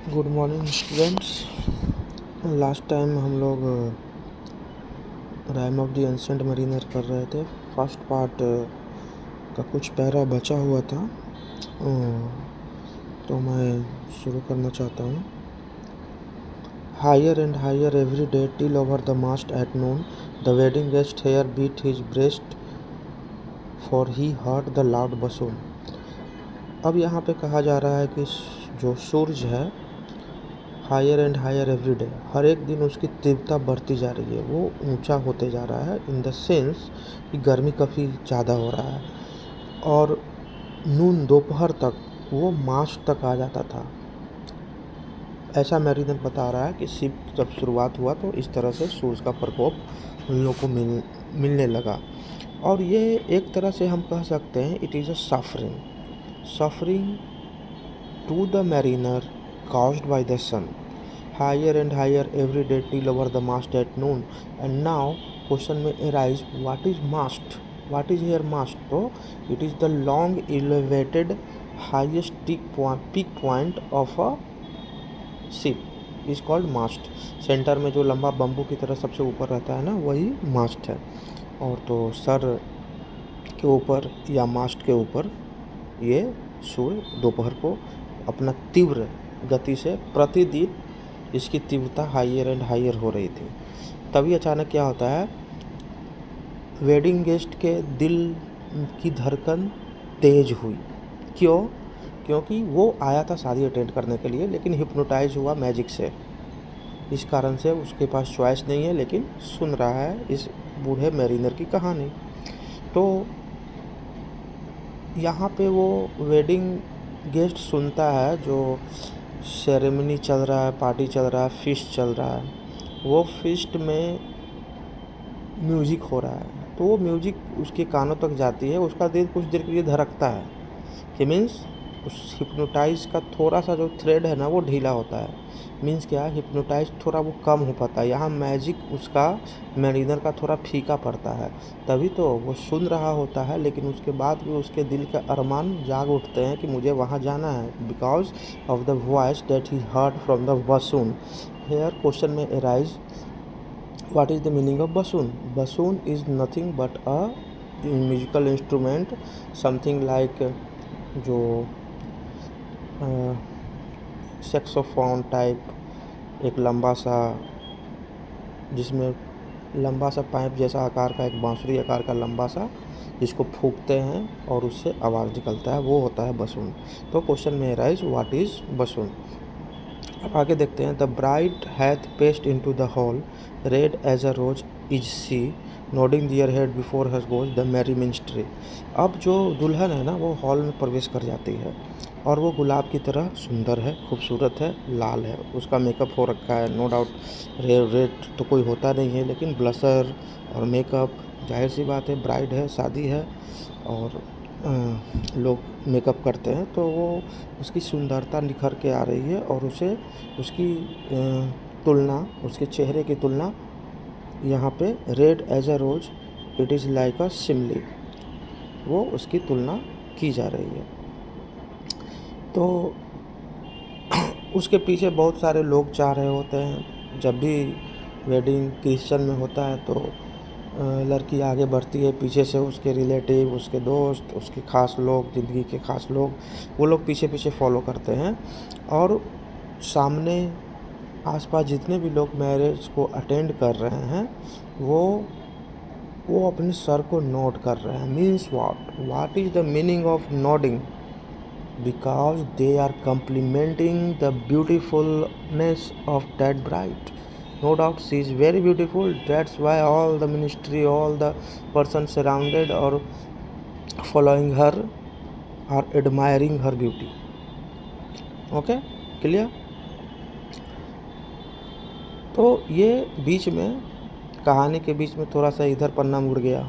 Good morning students. Last time हम लोग rhyme of the ancient Mariner कर रहे थे। फर्स्ट पार्ट का कुछ पैरा बचा हुआ था, तो मैं शुरू करना चाहता हूँ। Higher and higher every day till over the mast at noon the wedding guest here beat his breast for he heard the loud bassoon. अब यहाँ पे कहा जा रहा है कि जो सूरज है higher and higher every day, हर एक दिन उसकी तीव्रता बढ़ती जा रही है, वो ऊंचा होते जा रहा है। इन द सेंस कि गर्मी काफ़ी ज़्यादा हो रहा है और नून दोपहर तक वो मार्च तक आ जाता था। ऐसा मैरीनर बता रहा है कि शिप जब शुरुआत हुआ तो इस तरह से सूरज का प्रकोप उन लोगों को मिलने लगा। और ये एक तरह से हम कह सकते हैं it is a suffering to the mariner caused by the sun, higher and higher every day till over the mast at noon. And now question may arise, what is mast? What is here mast? So it is the long elevated highest peak point of a ship is called mast. Centre में जो लंबा bamboo की तरह सबसे ऊपर रहता है ना, वही मास्ट है। और तो सर के ऊपर या मास्ट के ऊपर ये सूर्य दोपहर को अपना तीव्र गति से प्रतिदिन इसकी तीव्रता हायर एंड हायर हो रही थी। तभी अचानक क्या होता है, वेडिंग गेस्ट के दिल की धड़कन तेज हुई। क्यों? क्योंकि वो आया था शादी अटेंड करने के लिए, लेकिन हिप्नोटाइज हुआ मैजिक से। इस कारण से उसके पास चॉइस नहीं है, लेकिन सुन रहा है इस बूढ़े मैरिनर की कहानी। तो यहाँ पे वो वेडिंग गेस्ट सुनता है, जो सेरेमनी चल रहा है, पार्टी चल रहा है, फीस्ट चल रहा है, वो फीस्ट में म्यूज़िक हो रहा है। तो वो म्यूज़िक उसके कानों तक जाती है, उसका दिल कुछ देर के लिए धड़कता है कि मीन्स उस हिप्नोटाइज का थोड़ा सा जो थ्रेड है ना वो ढीला होता है। मीन्स क्या, हिप्नोटाइज थोड़ा वो कम हो पाता है। यहाँ मैजिक उसका मैरिनर का थोड़ा फीका पड़ता है, तभी तो वो सुन रहा होता है, लेकिन उसके बाद भी उसके दिल के अरमान जाग उठते हैं कि मुझे वहाँ जाना है, because of the voice that he heard from the बसून। हेयर क्वेश्चन में arise, what is the meaning of bassoon? Bassoon is nothing but a musical instrument, something like जो सेक्सोफोन टाइप, एक लंबा सा, जिसमें लंबा सा पाइप जैसा आकार का, एक बांसुरी आकार का लंबा सा, जिसको फूंकते हैं और उससे आवाज़ निकलता है, वो होता है बसून। तो क्वेश्चन में राइज व्हाट इज़ बसून। अब आगे देखते हैं। The bride hath paced into the hall red as a rose is she nodding their heads before her goes the merry minstrelsy. अब जो दुल्हन है ना, वो हॉल में प्रवेश कर जाती है और वो गुलाब की तरह सुंदर है, खूबसूरत है, लाल है, उसका मेकअप हो रखा है। नो डाउट रेड तो कोई होता नहीं है, लेकिन ब्लशर और मेकअप, जाहिर सी बात है, ब्राइड है, शादी है और लोग मेकअप करते हैं, तो वो उसकी सुंदरता निखर के आ रही है और उसे उसकी तुलना, उसके चेहरे की तुलना यहाँ पे red as a rose it is like a simile, वो उसकी तुलना की जा रही है। तो उसके पीछे बहुत सारे लोग चाह रहे होते हैं। जब भी वेडिंग क्रिश्चियन में होता है तो लड़की आगे बढ़ती है, पीछे से उसके रिलेटिव, उसके दोस्त, उसके ख़ास लोग, ज़िंदगी के ख़ास लोग, वो लोग पीछे पीछे फॉलो करते हैं और सामने आसपास जितने भी लोग मैरिज को अटेंड कर रहे हैं वो अपने सर को नोट कर रहे हैं। Means what is the meaning of nodding? Because they are complimenting the beautifulness of that bride. No doubt she is very beautiful. That's why all the ministry, all the persons surrounded or following her are admiring her beauty. Okay, clear? तो ये बीच में, कहानी के बीच में थोड़ा सा इधर पन्ना मुड़ गया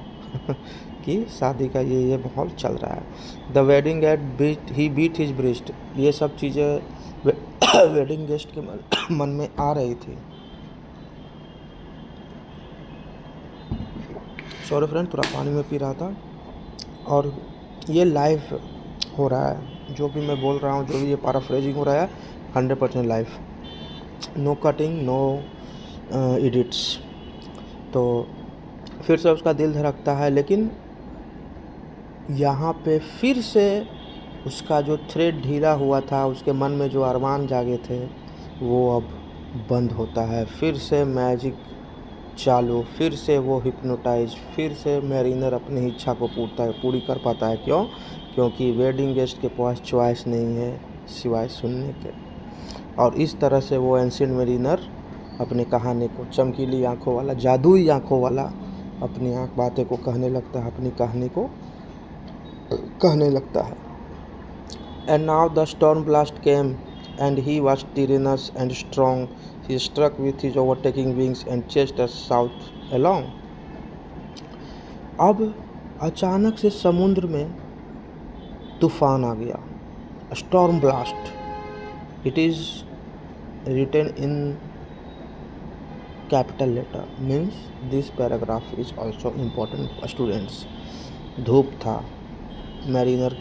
कि शादी का ये माहौल चल रहा है। The wedding at he beat his breast, ये सब चीज़ें वेडिंग गेस्ट के मन में आ रही थी। सॉरी फ्रेंड, थोड़ा पानी में पी रहा था। और ये लाइव हो रहा है, जो भी मैं बोल रहा हूँ, जो भी ये पैराफ्रेजिंग हो रहा है 100% live, no cutting, no edits. तो फिर से उसका दिल धड़कता है, लेकिन यहाँ पे फिर से उसका जो थ्रेड ढीला हुआ था, उसके मन में जो अरमान जागे थे, वो अब बंद होता है। फिर से मैजिक चालू, फिर से वो हिप्नोटाइज, फिर से मैरिनर अपनी इच्छा को पूरी कर पाता है। क्यों? क्योंकि वेडिंग गेस्ट के पास चॉइस नहीं है सिवाय सुनने के। और इस तरह से वो एंशिएंट मैरिनर अपनी कहानी को, चमकीली आंखों वाला, जादुई आंखों वाला, अपनी बातें को कहने लगता है, अपनी कहानी को कहने लगता है। And now the storm blast came, and he was tyrannous and strong. He struck with his overtaking wings and chased us south along. अब अचानक से समुद्र में तूफान आ गया, storm blast. It is written in capital letter, means this paragraph is also important students. धूप था, mariner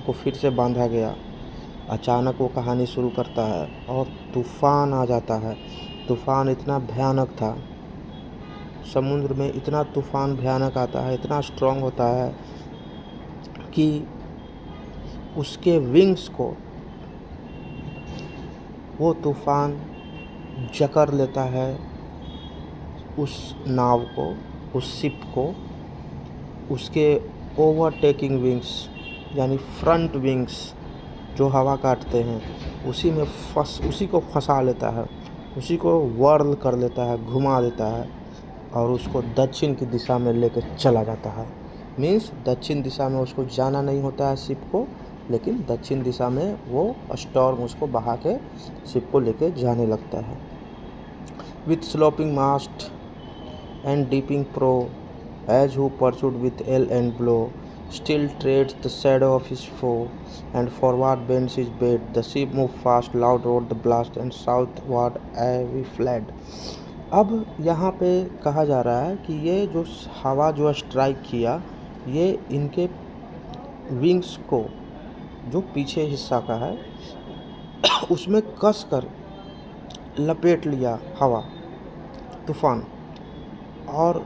को फिर से बांधा गया। अचानक वो कहानी शुरू करता है और तूफ़ान आ जाता है। तूफ़ान इतना भयानक था, समुद्र में इतना तूफ़ान भयानक आता है, इतना स्ट्रॉन्ग होता है कि उसके विंग्स को वो तूफ़ान जकड़ लेता है, उस नाव को, उस शिप को। उसके ओवरटेकिंग विंग्स यानी फ्रंट विंग्स जो हवा काटते हैं, उसी को फंसा लेता है, उसी को वर्ल कर लेता है, घुमा देता है और उसको दक्षिण की दिशा में लेकर चला जाता है। मीन्स दक्षिण दिशा में उसको जाना नहीं होता है शिप को, लेकिन दक्षिण दिशा में वो स्टॉर्म उसको बहा के शिप को लेके जाने लगता है। With sloping mast and dipping prow, as who pursued with yell and blow, still treads the shadow of his foe, and forward bends his bed. The ship moved fast, loud roared the blast, and southward we fled. अब यहाँ पे कहा जा रहा है कि ये जो हवा जो स्ट्राइक किया, ये इनके विंग्स को, जो पीछे हिस्सा का है, उसमें कस कर लपेट लिया हवा, तूफ़ान। और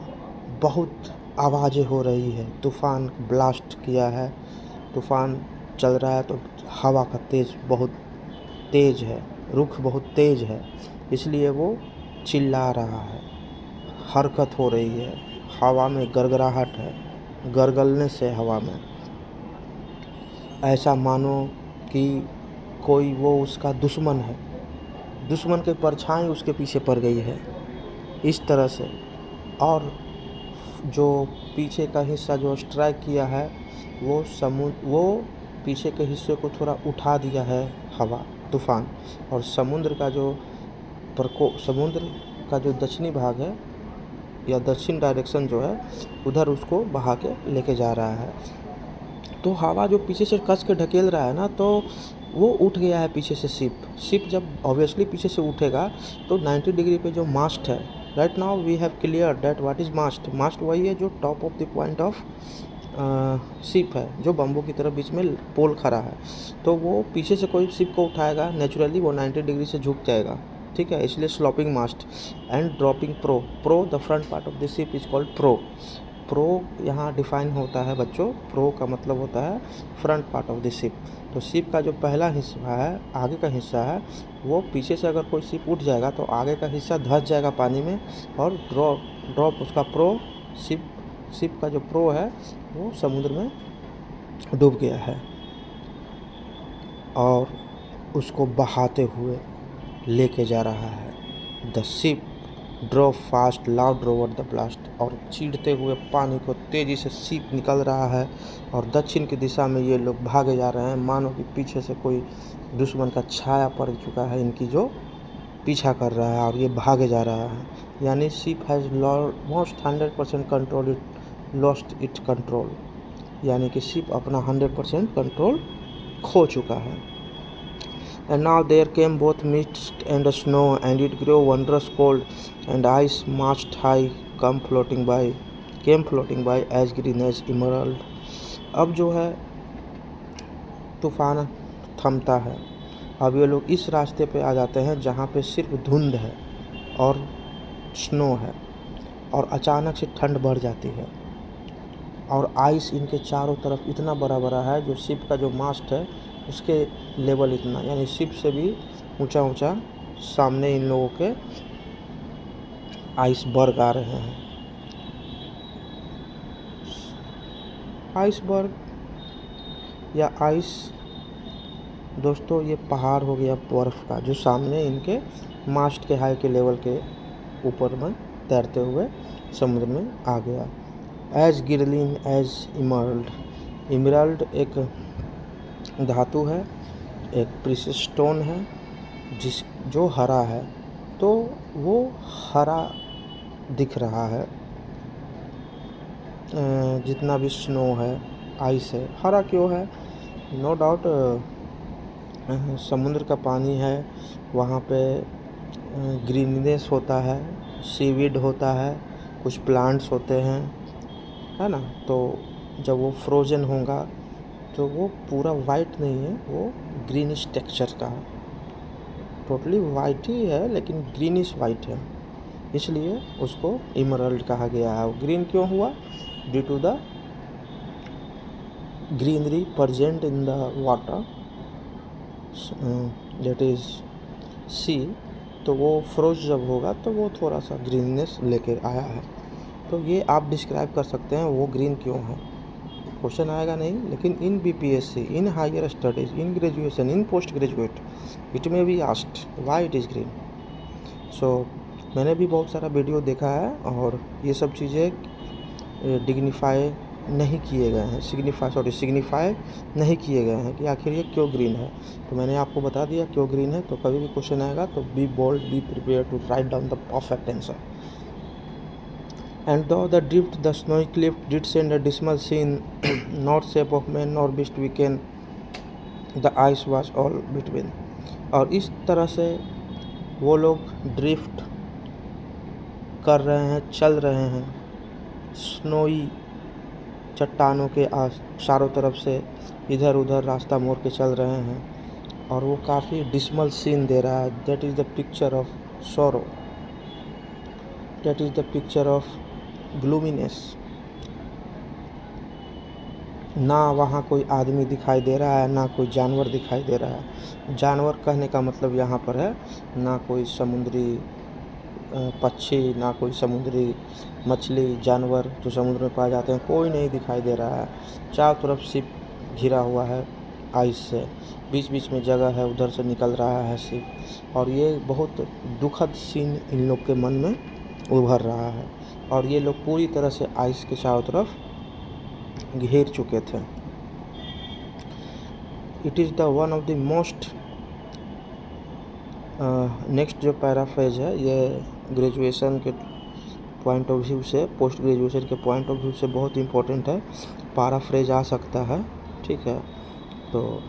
बहुत आवाज़ें हो रही है, तूफ़ान ब्लास्ट किया है, तूफ़ान चल रहा है, तो हवा का तेज़ बहुत तेज़ है, रुख बहुत तेज़ है, इसलिए वो चिल्ला रहा है, हरकत हो रही है, हवा में गड़गड़ाहट है, गड़गड़ने से हवा में ऐसा मानो कि कोई वो उसका दुश्मन है, दुश्मन के परछाई उसके पीछे पड़ गई है, इस तरह से। और जो पीछे का हिस्सा जो स्ट्राइक किया है, वो पीछे के हिस्से को थोड़ा उठा दिया है हवा, तूफ़ान। और समुद्र का जो दक्षिणी भाग है या दक्षिण डायरेक्शन जो है, उधर उसको बहा के लेके जा रहा है। तो हवा जो पीछे से कस के ढकेल रहा है ना, तो वो उठ गया है पीछे से शिप जब ऑब्वियसली पीछे से उठेगा तो 90 डिग्री पे जो मास्ट है, right now we have clear that what is mast वही है जो top of the point of ship है, जो बम्बू की तरफ बीच में पोल खड़ा है। तो वो पीछे से कोई शिप को उठाएगा, नेचुरली वो 90 डिग्री से झुक जाएगा, ठीक है, इसलिए sloping mast and dropping prow the front part of the ship is called prow यहाँ डिफाइन होता है बच्चों। प्रो का मतलब होता है front part of the ship. तो शिप का जो पहला हिस्सा है, आगे का हिस्सा है, वो पीछे से अगर कोई शिप उठ जाएगा तो आगे का हिस्सा धंस जाएगा पानी में, और ड्रॉप उसका प्रो, शिप का जो प्रो है वो समुद्र में डूब गया है और उसको बहाते हुए लेके जा रहा है। The ship draw fast loud over the blast, और चीरते हुए पानी को तेज़ी से शिप निकल रहा है और दक्षिण की दिशा में ये लोग भागे जा रहे हैं, मानो कि पीछे से कोई दुश्मन का छाया पड़ चुका है इनकी, जो पीछा कर रहा है और ये भागे जा रहा है। यानी ship has almost 100% control, it lost it control, यानी कि शिप अपना 100% कंट्रोल खो चुका है। And now there came both mist and snow, and it grew wondrous cold, and ice mast high came floating by as green as emerald. अब जो है तूफान थमता है, अब ये लोग इस रास्ते पे आ जाते हैं जहाँ पे सिर्फ धुंध है और स्नो है, और अचानक से ठंड बढ़ जाती है और आइस इनके चारों तरफ इतना बड़ा बड़ा है, जो शिप का जो मास्ट है उसके लेवल इतना, यानी शिप से भी ऊंचा ऊंचा सामने इन लोगों के आइसबर्ग आ रहे हैं। आइसबर्ग या आइस दोस्तों ये पहाड़ हो गया बर्फ़ का, जो सामने इनके मास्ट के हाई के लेवल के ऊपर में तैरते हुए समुद्र में आ गया। एज गिरलिन एज इमरल्ड, इमरल्ड एक धातु है, एक प्रीशियस स्टोन है जो हरा है, तो वो हरा दिख रहा है। जितना भी स्नो है, आइस है, हरा क्यों है? नो डाउट समुद्र का पानी है, वहाँ पे ग्रीननेस होता है, सीवीड होता है, कुछ प्लांट्स होते हैं, है ना। तो जब वो फ्रोज़न होगा तो वो पूरा वाइट नहीं है, वो ग्रीनिश टेक्सचर का है, टोटली वाइट ही है लेकिन ग्रीनिश वाइट है, इसलिए उसको इमरल्ड कहा गया है। ग्रीन क्यों हुआ? Due to the greenery present in the water that is sea, तो वो फ्रोज जब होगा तो वो थोड़ा सा ग्रीननेस लेकर आया है। तो ये आप डिस्क्राइब कर सकते हैं वो ग्रीन क्यों है। क्वेश्चन आएगा नहीं, लेकिन in BPSC, in higher studies, in graduation, in post graduate, it may be asked why it is green. So मैंने भी बहुत सारा वीडियो देखा है और ये सब चीज़ें डिग्निफाई नहीं किए गए हैं, सिग्निफाई नहीं किए गए हैं कि आखिर ये क्यों ग्रीन है। तो मैंने आपको बता दिया क्यों ग्रीन है। तो कभी भी क्वेश्चन आएगा तो be bold, be prepare to write down the perfect answer. And though the drift, the snowy cliff did send a dismal scene, not shape of man nor beast we can, the ice was all between। और इस तरह से वो लोग drift कर रहे हैं, चल रहे हैं स्नोई चट्टानों के चारों तरफ से इधर उधर रास्ता मोड़ के चल रहे हैं, और वो काफ़ी डिस्मल सीन दे रहा है। That is the picture of sorrow, that is the picture of gloominess. ना वहाँ कोई आदमी दिखाई दे रहा है, ना कोई जानवर दिखाई दे रहा है। जानवर कहने का मतलब यहाँ पर है ना कोई समुद्री पक्षी, ना कोई समुद्री मछली, जानवर जो समुद्र में पाए जाते हैं, कोई नहीं दिखाई दे रहा है। चारों तरफ शिप घिरा हुआ है आइस से, बीच बीच में जगह है, उधर से निकल रहा है शिप, और ये बहुत दुखद सीन इन लोग के मन में उभर रहा है। और ये लोग पूरी तरह से आइस के चारों तरफ घेर चुके थे। It is the one of the most next जो पैराफ्रेज है, ये ग्रेजुएशन के पॉइंट ऑफ व्यू से, पोस्ट ग्रेजुएशन के पॉइंट ऑफ व्यू से बहुत इम्पोर्टेंट है। पैराफ्रेज आ सकता है, ठीक है। तो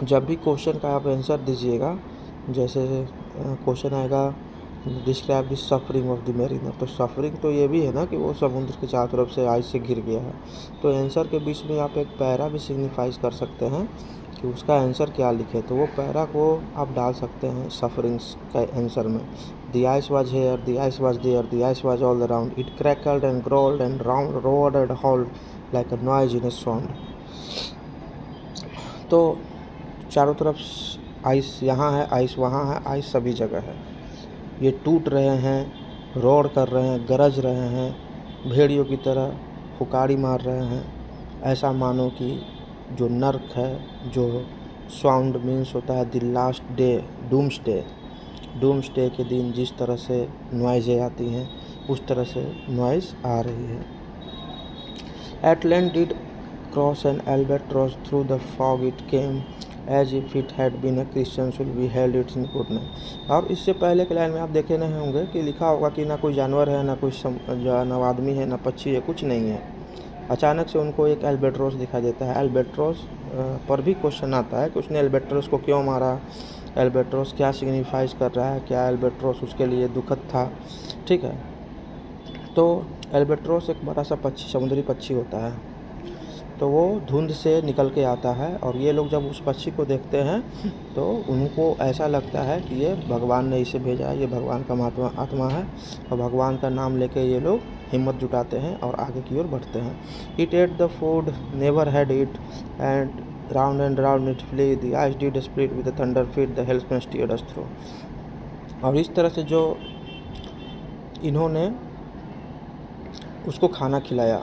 जब भी क्वेश्चन का आप आंसर दीजिएगा, जैसे क्वेश्चन आएगा describe the suffering of the mariner, तो सफरिंग तो ये भी है ना कि वो समुद्र के चारों तरफ से आइस से घिर गया है। तो आंसर के बीच में आप एक पैरा भी सिग्निफाइज कर सकते हैं कि उसका आंसर क्या लिखे, तो वो पैरा को आप डाल सकते हैं सफरिंग्स का आंसर में। The ice was here, the ice was there, the ice was all around, it crackled and growled and round roared and howled like a noise in a sound. तो चारों तरफ आइस यहाँ है, ice वहाँ है, ice सभी जगह है। ये टूट रहे हैं, रोड कर रहे हैं, गरज रहे हैं, भेड़ियों की तरह हुकारी मार रहे हैं। ऐसा मानो कि जो नर्क है, जो साउंड मीन्स होता है द लास्ट डे, डूम्सडे के दिन जिस तरह से नॉइज़ें आती हैं, उस तरह से नॉइज़ आ रही है। At length did cross an albatross through the fog, it came as if it had been a Christian should be held its in good name. और इससे पहले के लाइन में आप देखे नहीं होंगे कि लिखा होगा कि ना कोई जानवर है, ना कोई ना आदमी है, ना पक्षी है, कुछ नहीं है। अचानक से उनको एक एल्बेट्रोस दिखाई देता है। एल्बेट्रोस पर भी क्वेश्चन आता है कि उसने एल्बेट्रोस को क्यों मारा, एल्बेट्रोस क्या सिग्निफाइज कर रहा है, क्या एल्बेट्रोस उसके लिए दुखद था, ठीक है। तो एल्बेट्रोस एक बड़ा सा पक्षी, समुद्री पक्षी होता है। तो वो धुंध से निकल के आता है और ये लोग जब उस पक्षी को देखते हैं तो उनको ऐसा लगता है कि ये भगवान ने इसे भेजा है, ये भगवान का आत्मा है, और भगवान का नाम लेके ये लोग हिम्मत जुटाते हैं और आगे की ओर बढ़ते हैं। It ate the food never had eat and round it flew the ice did split with the thunder fit the helmsman steered us through. और इस तरह से जो इन्होंने उसको खाना खिलाया,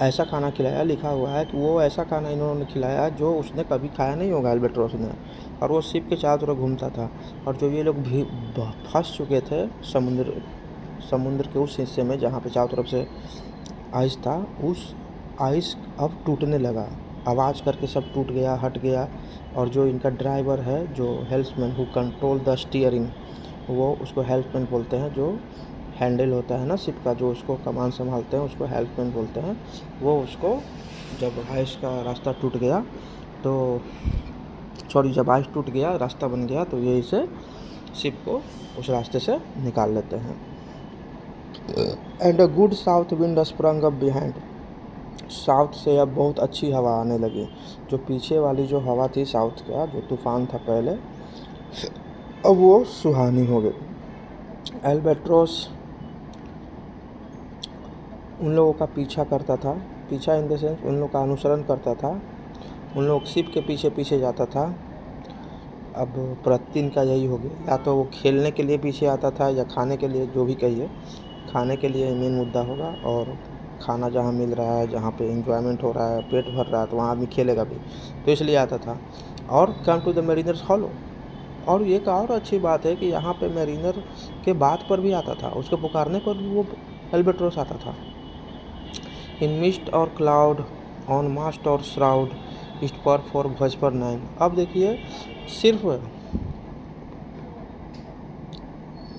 ऐसा खाना खिलाया, लिखा हुआ है कि वो ऐसा खाना इन्होंने खिलाया जो उसने कभी खाया नहीं होगा एल्बाट्रोस ने, और वो शिप के चारों तरफ घूमता था। और जो ये लोग भी फंस चुके थे समुद्र के उस हिस्से में जहाँ पे चारों तरफ से आइस था, उस आइस अब टूटने लगा, आवाज़ करके सब टूट गया, हट गया। और जो इनका ड्राइवर है, जो हेल्प्समैन हु कंट्रोल द स्टीयरिंग, वो उसको हेल्प्समैन बोलते हैं। जो हैंडल होता है ना शिप का, जो उसको कमान संभालते हैं, उसको हेल्प्समैन बोलते हैं। वो उसको जब आइस का रास्ता टूट गया तो जब आइस टूट गया, रास्ता बन गया, तो ये इसे शिप को उस रास्ते से निकाल लेते हैं। And a good south wind sprung up behind. South से अब बहुत अच्छी हवा आने लगी। जो पीछे वाली जो हवा थी साउथ का, जो तूफान था पहले, अब वो सुहानी हो गई। एल्बाट्रोस उन लोगों का पीछा करता था, पीछा इन द सेंस उन लोगों का अनुसरण करता था, उन लोग शिप के पीछे पीछे जाता था। अब प्रतिदिन का यही हो गया, या तो वो खेलने के लिए पीछे आता था या खाने के लिए, जो भी कहिए, खाने के लिए मेन मुद्दा होगा। और खाना जहाँ मिल रहा है, जहाँ पे एंजॉयमेंट हो रहा है, पेट भर रहा है, तो वहाँ आदमी खेलेगा भी, तो इसलिए आता था। और come to the mariners hollo. और एक और अच्छी बात है कि यहाँ पे मेरिनर के बात पर भी आता था, उसके पुकारने पर भी वो एल्बाट्रोस आता था। इन मिस्ट और क्लाउड, ऑन मास्ट और श्राउड, ईस्ट पर फॉर भजपर 9। अब देखिए, सिर्फ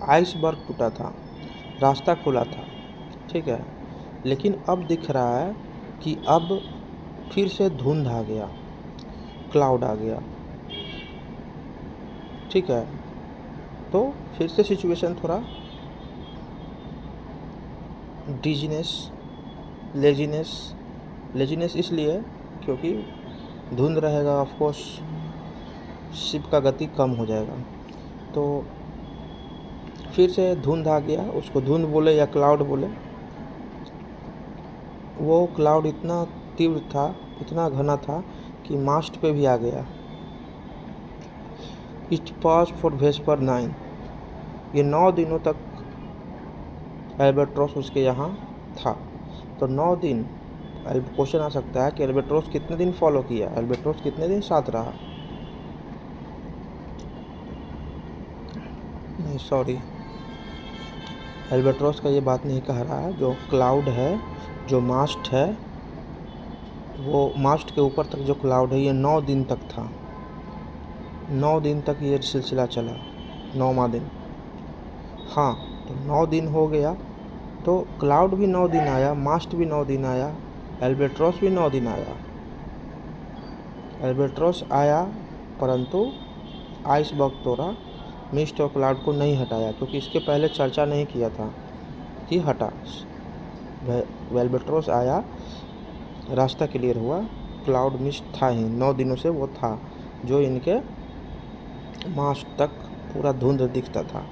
आइसबर्ग टूटा था, रास्ता खुला था, ठीक है, लेकिन अब दिख रहा है कि अब फिर से धुंध आ गया, क्लाउड आ गया, ठीक है। तो फिर से सिचुएशन थोड़ा लेजीनेस इसलिए क्योंकि धुंध रहेगा, ऑफ कोर्स शिप का गति कम हो जाएगा। तो फिर से धुंध आ गया, उसको धुंध बोले या क्लाउड बोले। वो क्लाउड इतना तीव्र था, इतना घना था कि मास्ट पे भी आ गया। It pass for VSEPR 9। ये 9 दिनों तक एल्बाट्रोस उसके यहाँ था। तो 9 दिन, क्वेश्चन आ सकता है कि एल्बाट्रोस कितने दिन फॉलो किया, एल्बाट्रोस कितने दिन साथ रहा। नहीं, सॉरी, एल्बाट्रोस का ये बात नहीं कह रहा है। जो क्लाउड है, जो मास्ट है, वो मास्ट के ऊपर तक जो क्लाउड है, ये 9 दिन तक था। 9 दिन तक ये सिलसिला चला, 9वां दिन। हाँ, तो 9 दिन हो गया, तो क्लाउड भी 9 दिन आया, मास्ट भी 9 दिन आया, एल्बाट्रोस भी 9 दिन आया। एल्बाट्रोस आया, परंतु आइसबर्ग तोड़ा, मिस्ट और क्लाउड को नहीं हटाया, क्योंकि इसके पहले चर्चा नहीं किया था कि हटा। एल्बाट्रोस आया, रास्ता क्लियर हुआ, क्लाउड मिस्ट था ही, 9 दिनों से वो था, जो इनके मास्ट तक पूरा धुंध दिखता था।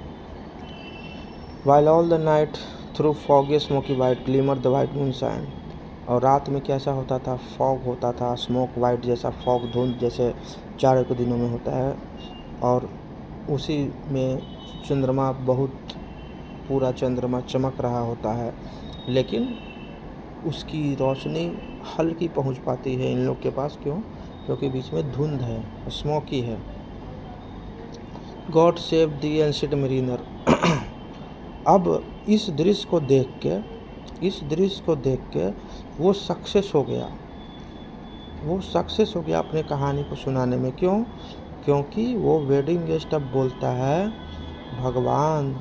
While all the night through foggy smoky white glimmered the white moonshine। और रात में कैसा होता था, फॉग होता था, स्मोक वाइट जैसा फॉग, धुंध जैसे जाड़े के दिनों में होता है, और उसी में चंद्रमा, बहुत पूरा चंद्रमा चमक रहा होता है, लेकिन उसकी रोशनी हल्की पहुंच पाती है इन लोग के पास। क्यों? क्योंकि बीच में धुंध है, स्मोकी है। God save the ancient Mariner. अब इस दृश्य को देख के वो सक्सेस हो गया अपने कहानी को सुनाने में। क्यों? क्योंकि वो वेडिंग गेस्ट अब बोलता है, भगवान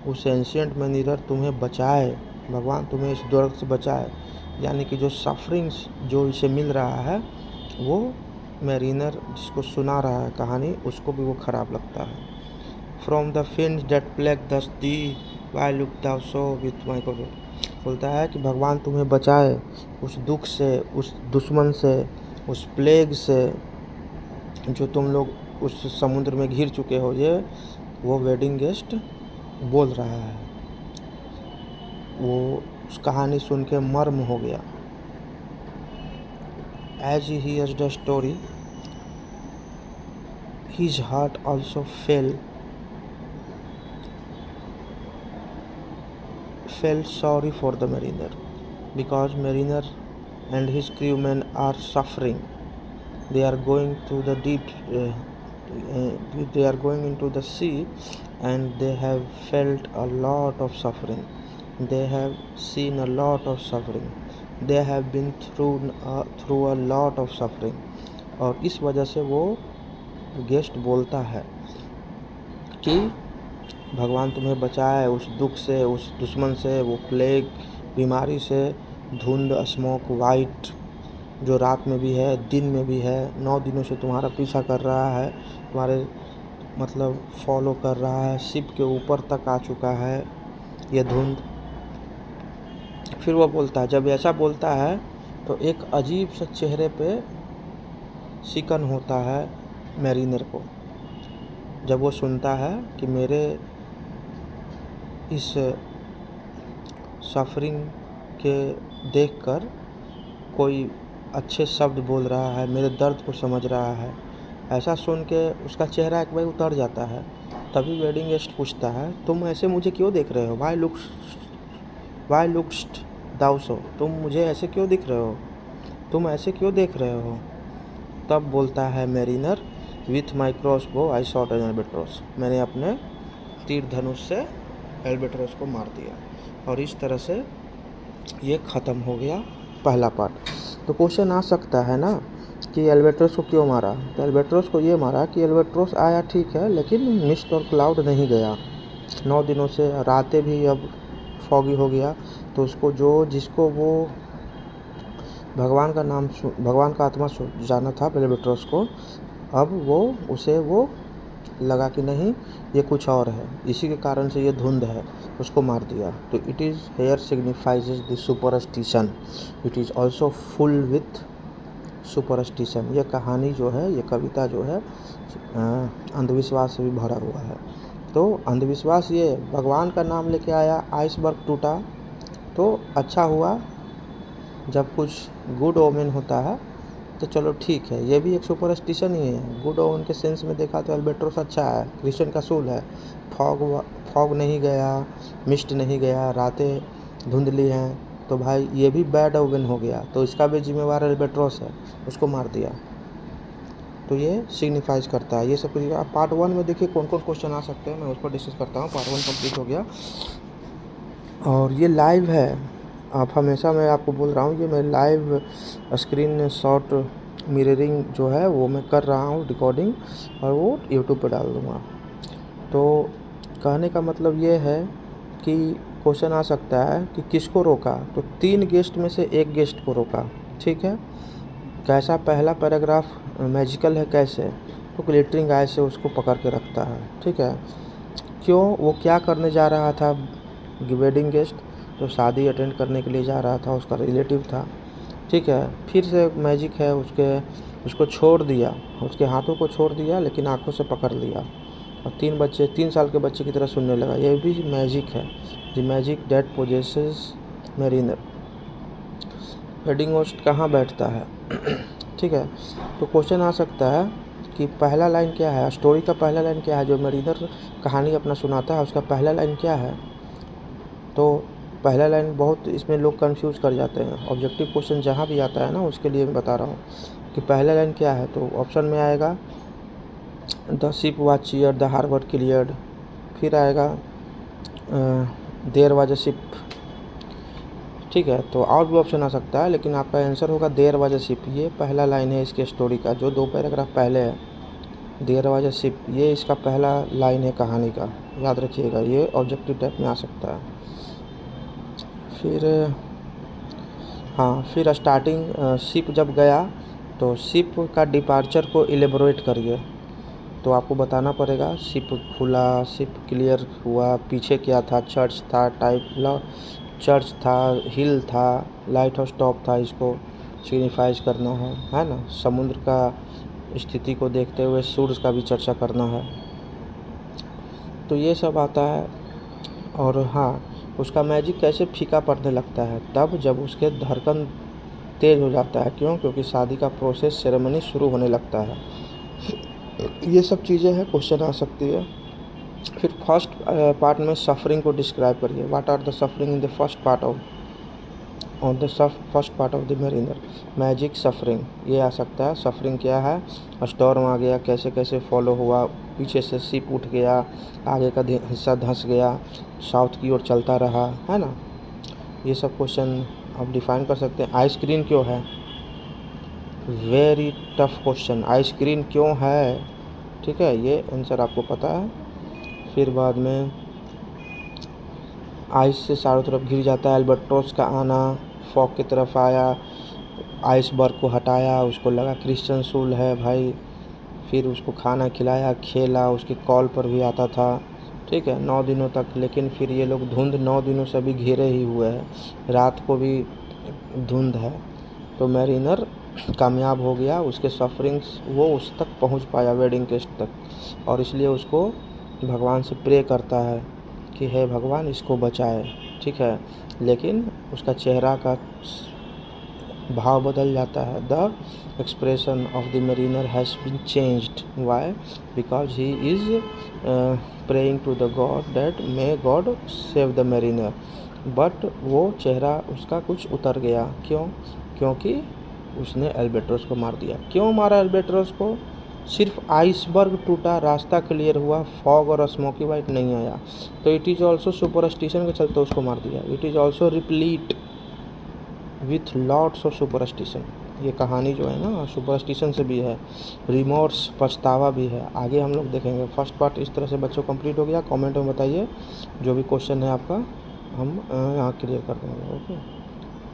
उस एंशिएंट मरीनर तुम्हें बचाए, भगवान तुम्हें इस दर्द से बचाए। यानी कि जो सफरिंग्स जो इसे मिल रहा है, वो मरीनर जिसको सुना रहा है कहानी, उसको भी वो ख़राब लगता है। From the fiends that plague thus thee why look thou so with my God. बोलता है कि भगवान तुम्हें बचाए उस दुख से, उस दुश्मन से, उस प्लेग से जो तुम लोग उस समुद्र में घिर चुके हो। ये वो वेडिंग गेस्ट बोल रहा है। वो उस कहानी सुन के मर्म हो गया। As he hears the story, his heart also felt sorry for the mariner, because mariner and his crewmen are suffering. They are going to the deep, they are going into the sea, and they have felt a lot of suffering. They have seen a lot of suffering. They have been through a lot of suffering. और इस वजह से वो guest बोलता है कि भगवान तुम्हें बचाए उस दुख से, उस दुश्मन से, वो प्लेग बीमारी से, धुंध, स्मोक, वाइट जो रात में भी है, दिन में भी है, 9 दिनों से तुम्हारा पीछा कर रहा है, तुम्हारे मतलब फॉलो कर रहा है, शिप के ऊपर तक आ चुका है ये धुंध। फिर वो बोलता है, जब ऐसा बोलता है तो एक अजीब सा चेहरे पे शिकन होता है मैरिनर को, जब वो सुनता है कि मेरे इस सफरिंग के देखकर कोई अच्छे शब्द बोल रहा है, मेरे दर्द को समझ रहा है। ऐसा सुन के उसका चेहरा एक बार उतर जाता है। तभी वेडिंग गेस्ट पूछता है, तुम ऐसे मुझे क्यों देख रहे हो? वाई लुक्स्ट दाउ सो? तुम मुझे ऐसे क्यों दिख रहे हो? तुम ऐसे क्यों देख रहे हो? तब बोलता है मैरिनर, विथ माई क्रॉस बो आई शॉट एन एल्बेट्रॉस। मैंने अपने तीर धनुष से एल्बेट्रॉस को मार दिया। और इस तरह से ये ख़त्म हो गया पहला पार्ट। तो क्वेश्चन आ सकता है ना कि एल्बेट्रॉस को क्यों मारा? तो एल्बेट्रॉस को ये मारा कि एल्बेट्रॉस आया ठीक है, लेकिन मिस्ट और क्लाउड नहीं गया। 9 दिनों से रातें भी अब फॉगी हो गया, तो उसको जिसको वो भगवान का आत्मा जाना था एल्बेट्रॉस को, अब वो लगा कि नहीं, ये कुछ और है, इसी के कारण से ये धुंध है, उसको मार दिया। तो it is here signifies the superstition, it is also full with superstition. ये कहानी जो है, ये कविता जो है अंधविश्वास से भी भरा हुआ है। तो अंधविश्वास ये भगवान का नाम लेके आया, आइसबर्ग टूटा, तो अच्छा हुआ। जब कुछ गुड ओमेन होता है तो चलो ठीक है, ये भी एक सुपरस्टिशन ही है। गुड ओमेन के सेंस में देखा तो एल्बेट्रॉस अच्छा है, क्रिश्चियन का सूल है। फॉग नहीं गया, मिस्ट नहीं गया, रातें धुंधली हैं, तो भाई ये भी बैड ओमेन हो गया, तो इसका भी जिम्मेवार एल्बेट्रॉस है, उसको मार दिया। तो ये सिग्निफाइज करता है। ये सब कुछ आप पार्ट 1 में देखिए कौन कौन क्वेश्चन आ सकते हैं, मैं उस पर डिस्कस करता हूँ। पार्ट 1 कंप्लीट हो गया और ये लाइव है। आप हमेशा, मैं आपको बोल रहा हूँ, ये मैं लाइव स्क्रीन शॉट मिररिंग जो है वो मैं कर रहा हूँ रिकॉर्डिंग, और वो यूट्यूब पर डाल दूँगा। तो कहने का मतलब ये है कि क्वेश्चन आ सकता है कि किसको रोका? तो 3 गेस्ट में से 1 गेस्ट को रोका, ठीक है। कैसा पहला पैराग्राफ मैजिकल है, कैसे? तो ग्लिटरिंग आई से उसको पकड़ के रखता है, ठीक है। क्यों? वो क्या करने जा रहा था वेडिंग गेस्ट? तो शादी अटेंड करने के लिए जा रहा था, उसका रिलेटिव था, ठीक है। फिर से मैजिक है, उसको छोड़ दिया, उसके हाथों को छोड़ दिया, लेकिन आंखों से पकड़ लिया, और 3 साल के बच्चे की तरह सुनने लगा। ये भी मैजिक है, the magic that possesses mariner. Wedding host कहाँ बैठता है? ठीक है। तो क्वेश्चन आ सकता है कि पहला लाइन क्या है, स्टोरी का पहला लाइन क्या है, जो मैरिनर कहानी अपना सुनाता है उसका पहला लाइन क्या है? तो पहला लाइन बहुत इसमें लोग कंफ्यूज कर जाते हैं। ऑब्जेक्टिव क्वेश्चन जहाँ भी आता है ना, उसके लिए मैं बता रहा हूँ कि पहला लाइन क्या है। तो ऑप्शन में आएगा the ship was cheered, the harbour cleared. फिर आएगा देयर वाज अ शिप, ठीक है। तो और भी ऑप्शन आ सकता है, लेकिन आपका आंसर होगा देयर वाज अ शिप। ये पहला लाइन है इसके स्टोरी का, जो 2 पैराग्राफ पहले है, देयर वाज अ शिप, ये इसका पहला लाइन है कहानी का, याद रखिएगा। ये ऑब्जेक्टिव टाइप में आ सकता है। फिर स्टार्टिंग शिप जब गया, तो शिप का डिपार्चर को इलेबोरेट करिए। तो आपको बताना पड़ेगा, शिप खुला, शिप क्लियर हुआ, पीछे क्या था, चर्च था, चर्च था, हिल था, लाइट हाउस टॉप था, इसको सिग्निफाइज करना है ना। समुद्र का स्थिति को देखते हुए सूर्य का भी चर्चा करना है, तो ये सब आता है। और हाँ, उसका मैजिक कैसे फीका पड़ने लगता है, तब जब उसके धड़कन तेज हो जाता है। क्यों? क्योंकि शादी का प्रोसेस, सेरेमनी शुरू होने लगता है। ये सब चीज़ें हैं, क्वेश्चन आ सकती है। फिर फर्स्ट पार्ट में सफरिंग को डिस्क्राइब करिए। What are the suffering in the first part of first part of the mariner. Magic suffering, ये आ सकता है। सफरिंग क्या है? स्टॉर्म आ गया, कैसे कैसे फॉलो हुआ, पीछे से शिप उठ गया, आगे का हिस्सा धंस गया, साउथ की ओर चलता रहा, है ना। ये सब क्वेश्चन आप डिफाइन कर सकते हैं। आइसक्रीम क्यों है? वेरी टफ क्वेश्चन, आइसक्रीम क्यों है? ठीक है, ये आंसर आपको पता है। फिर बाद में आइस से चारों तरफ घिर जाता है। एल्बर्ट्रोस का आना, फॉग की तरफ आया, आइसबर्ग को हटाया, उसको लगा क्रिश्चियन सूल है भाई। फिर उसको खाना खिलाया, खेला, उसके कॉल पर भी आता था, ठीक है, 9 दिनों तक। लेकिन फिर ये लोग धुंध 9 दिनों से अभी घिरे ही हुए हैं, रात को भी धुंध है। तो मैरिनर कामयाब हो गया, उसके सफरिंग्स वो उस तक पहुंच पाया, वेडिंग गेस्ट तक, और इसलिए उसको भगवान से प्रे करता है कि हे भगवान इसको बचाए, ठीक है। लेकिन उसका चेहरा का भाव बदल जाता है। The expression of the mariner has been changed. Why? Because he is praying to the God that may God save the mariner. But वो चेहरा उसका कुछ उतर गया। क्यों? क्योंकि उसने एल्बेट्रोस को मार दिया। क्यों मारा एल्बेट्रोस को? सिर्फ आइसबर्ग टूटा, रास्ता क्लियर हुआ, फॉग और स्मोकी वाइट नहीं आया, तो इट इज़ ऑल्सो सुपरस्टिशन के चलते उसको मार दिया। It is also replete with lots of superstition. ये कहानी जो है ना, सुपरस्टिशन से भी है, रिमोर्स, पछतावा भी है। आगे हम लोग देखेंगे। फर्स्ट पार्ट इस तरह से बच्चों कंप्लीट हो गया। कमेंट में बताइए जो भी क्वेश्चन है आपका, हम यहाँ क्लियर कर देंगे। ओके।